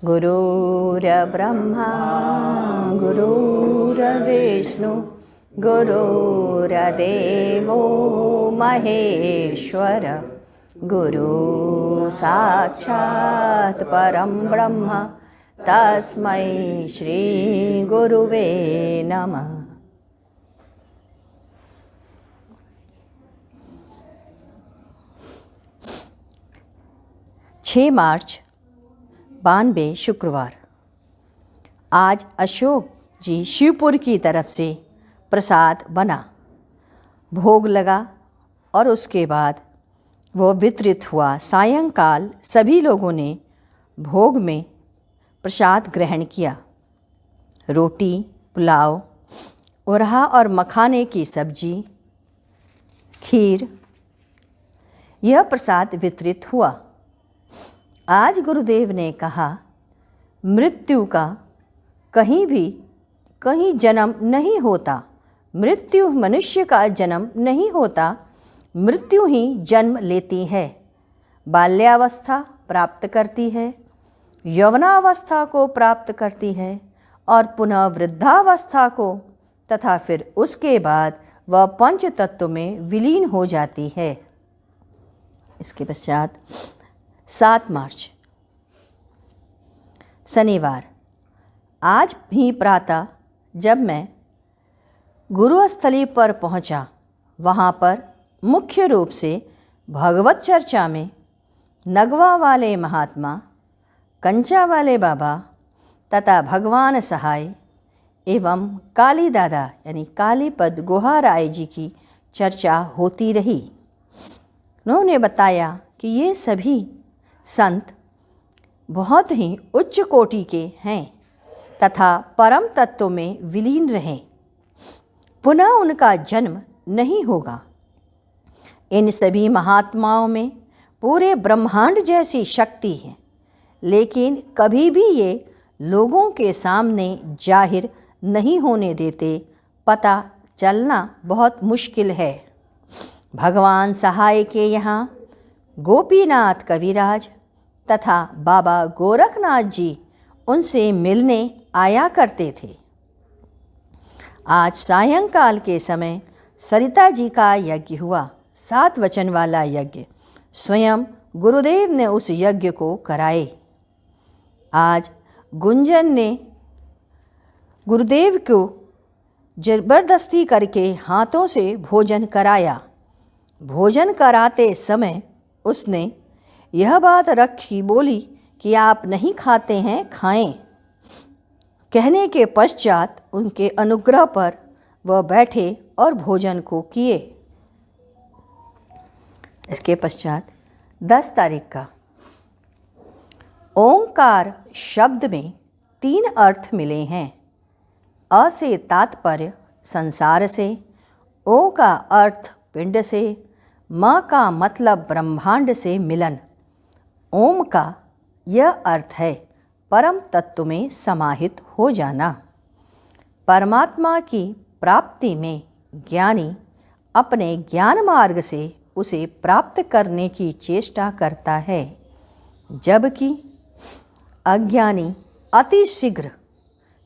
गुरुर्ब्रह्मा गुरुर्विष्णु गुरुर्देवो महेश्वर गुरु साक्षात् परं ब्रह्म तस्मै श्री गुरुवे नमः। 6 मार्च 92 शुक्रवार। आज अशोक जी शिवपुर की तरफ से प्रसाद बना, भोग लगा और उसके बाद वो वितरित हुआ। सायंकाल सभी लोगों ने भोग में प्रसाद ग्रहण किया। रोटी, पुलाव, उरहा और मखाने की सब्जी, खीर, यह प्रसाद वितरित हुआ। आज गुरुदेव ने कहा, मृत्यु का कहीं जन्म नहीं होता। मृत्यु मनुष्य का जन्म नहीं होता, मृत्यु ही जन्म लेती है। बाल्यावस्था प्राप्त करती है, यौवनावस्था को प्राप्त करती है और पुनः वृद्धावस्था को, तथा फिर उसके बाद वह पंच तत्व में विलीन हो जाती है। इसके पश्चात 7 मार्च शनिवार। आज भी प्रातः जब मैं गुरुस्थली पर पहुंचा, वहां पर मुख्य रूप से भगवत चर्चा में नगवा वाले महात्मा, कंचा वाले बाबा तथा भगवान सहाय एवं काली दादा यानी कालीपद गुहाराय जी की चर्चा होती रही। उन्होंने बताया कि ये सभी संत बहुत ही उच्च कोटि के हैं तथा परम तत्व में विलीन रहे, पुनः उनका जन्म नहीं होगा। इन सभी महात्माओं में पूरे ब्रह्मांड जैसी शक्ति है, लेकिन कभी भी ये लोगों के सामने जाहिर नहीं होने देते। पता चलना बहुत मुश्किल है। भगवान सहाय के यहाँ गोपीनाथ कविराज तथा बाबा गोरखनाथ जी उनसे मिलने आया करते थे। आज सायंकाल के समय सरिता जी का यज्ञ हुआ, 7 वचन वाला यज्ञ। स्वयं गुरुदेव ने उस यज्ञ को कराए। आज गुंजन ने गुरुदेव को जबरदस्ती करके हाथों से भोजन कराया। भोजन कराते समय उसने यह बात रखी, बोली कि आप नहीं खाते हैं, खाएं। कहने के पश्चात उनके अनुग्रह पर वह बैठे और भोजन को किए। इसके पश्चात 10 तारीख का ओंकार शब्द में 3 अर्थ मिले हैं। अ से तात्पर्य संसार से, ओ का अर्थ पिंड से, म का मतलब ब्रह्मांड से मिलन। ओम का यह अर्थ है परम तत्व में समाहित हो जाना। परमात्मा की प्राप्ति में ज्ञानी अपने ज्ञान मार्ग से उसे प्राप्त करने की चेष्टा करता है, जबकि अज्ञानी अति शीघ्र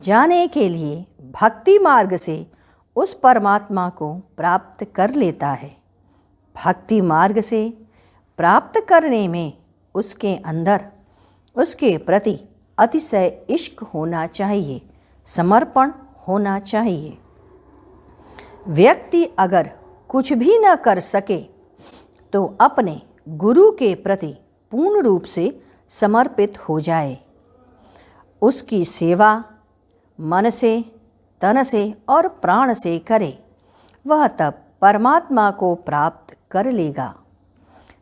जाने के लिए भक्ति मार्ग से उस परमात्मा को प्राप्त कर लेता है। भक्ति मार्ग से प्राप्त करने में उसके अंदर उसके प्रति अतिशय इश्क होना चाहिए, समर्पण होना चाहिए। व्यक्ति अगर कुछ भी न कर सके तो अपने गुरु के प्रति पूर्ण रूप से समर्पित हो जाए। उसकी सेवा मन से, तन से और प्राण से करे, वह तब परमात्मा को प्राप्त कर लेगा।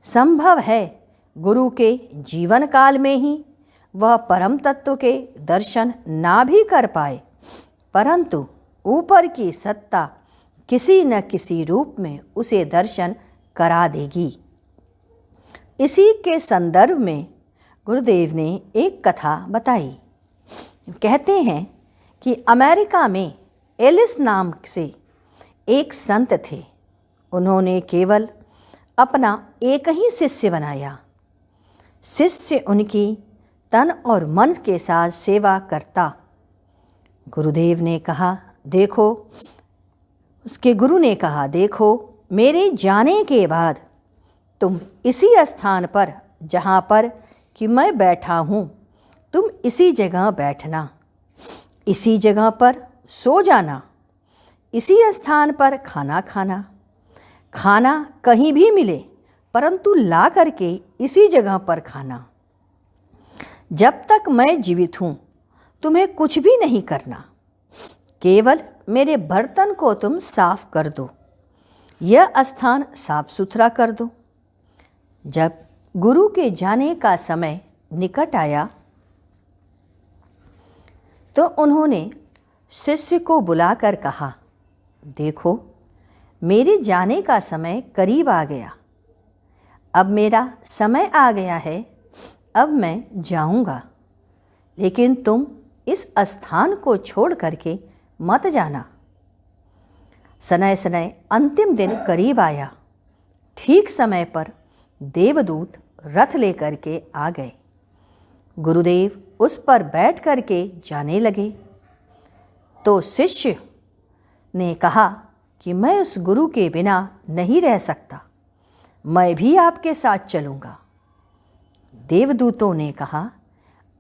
संभव है गुरु के जीवन काल में ही वह परम तत्व के दर्शन ना भी कर पाए, परंतु ऊपर की सत्ता किसी न किसी रूप में उसे दर्शन करा देगी। इसी के संदर्भ में गुरुदेव ने एक कथा बताई। कहते हैं कि अमेरिका में एलिस नाम से एक संत थे। उन्होंने केवल अपना एक ही शिष्य बनाया। शिष्य उनकी तन और मन के साथ सेवा करता। गुरुदेव ने कहा, देखो, उसके गुरु ने कहा, देखो, मेरे जाने के बाद तुम इसी स्थान पर जहाँ पर कि मैं बैठा हूँ, तुम इसी जगह बैठना, इसी जगह पर सो जाना, इसी स्थान पर खाना खाना। खाना कहीं भी मिले परंतु ला करके इसी जगह पर खाना। जब तक मैं जीवित हूँ तुम्हें कुछ भी नहीं करना, केवल मेरे बर्तन को तुम साफ कर दो, यह स्थान साफ सुथरा कर दो। जब गुरु के जाने का समय निकट आया तो उन्होंने शिष्य को बुलाकर कहा, देखो, मेरे जाने का समय करीब आ गया, अब मेरा समय आ गया है, अब मैं जाऊंगा, लेकिन तुम इस स्थान को छोड़ करके मत जाना। सनय सनय अंतिम दिन करीब आया। ठीक समय पर देवदूत रथ लेकर के आ गए। गुरुदेव उस पर बैठ करके जाने लगे तो शिष्य ने कहा कि मैं उस गुरु के बिना नहीं रह सकता, मैं भी आपके साथ चलूँगा। देवदूतों ने कहा,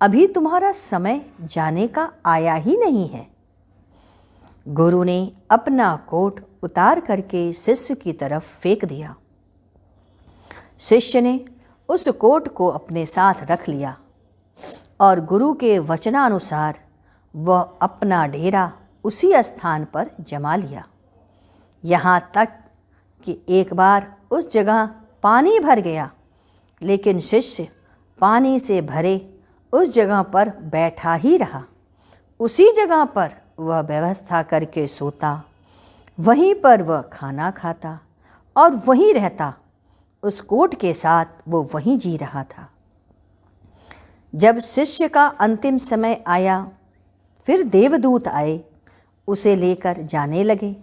अभी तुम्हारा समय जाने का आया ही नहीं है। गुरु ने अपना कोट उतार करके शिष्य की तरफ फेंक दिया। शिष्य ने उस कोट को अपने साथ रख लिया और गुरु के वचनानुसार वह अपना डेरा उसी स्थान पर जमा लिया। यहाँ तक कि एक बार उस जगह पानी भर गया, लेकिन शिष्य पानी से भरे उस जगह पर बैठा ही रहा। उसी जगह पर वह व्यवस्था करके सोता, वहीं पर वह खाना खाता और वहीं रहता। उस कोट के साथ वो वहीं जी रहा था। जब शिष्य का अंतिम समय आया, फिर देवदूत आए, उसे लेकर जाने लगे।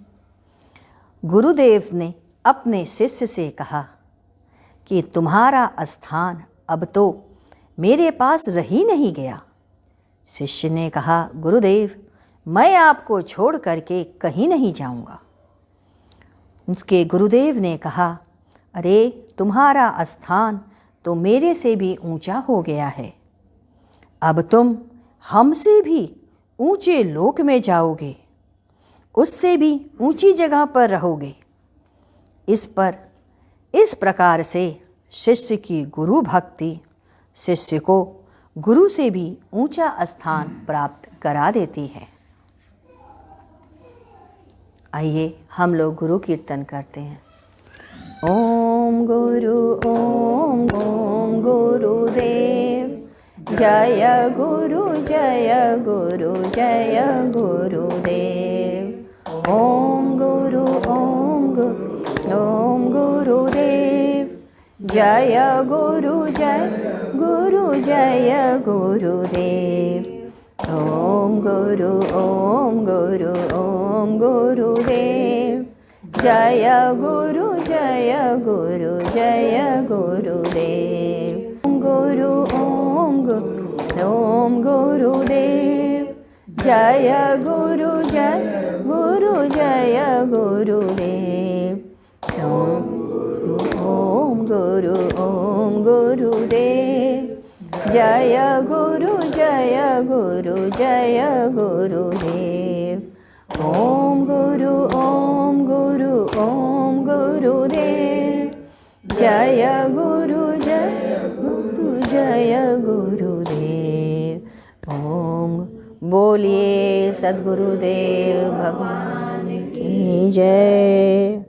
गुरुदेव ने अपने शिष्य से कहा कि तुम्हारा स्थान अब तो मेरे पास रही नहीं गया। शिष्य ने कहा, गुरुदेव, मैं आपको छोड़ करके कहीं नहीं जाऊंगा। उसके गुरुदेव ने कहा, अरे, तुम्हारा स्थान तो मेरे से भी ऊंचा हो गया है, अब तुम हमसे भी ऊंचे लोक में जाओगे, उससे भी ऊंची जगह पर रहोगे। इस प्रकार से शिष्य की गुरु भक्ति शिष्य को गुरु से भी ऊंचा स्थान प्राप्त करा देती है। आइए हम लोग गुरु कीर्तन करते हैं। ओम गुरु ओम ओम गुरुदेव, जय गुरु जय गुरु जय गुरुदेव। ओम गुरु ओम गुरुदेव, जय गुरु जय गुरुदेव। ओम गुरु ओम गुरुदेव, जय गुरु जय गुरुदेव। ओम गुरु ओम गुरुदेव, जय गुरु जय गुरुदेव। ओम गुरु ओम गुरुदेव, जय गुरु जय गुरुदेव। ओम गुरु ओम गुरुदेव, जय गुरु जय गुरुदेव। ओम बोलिए सद्गुरुदेव भगवान की जय।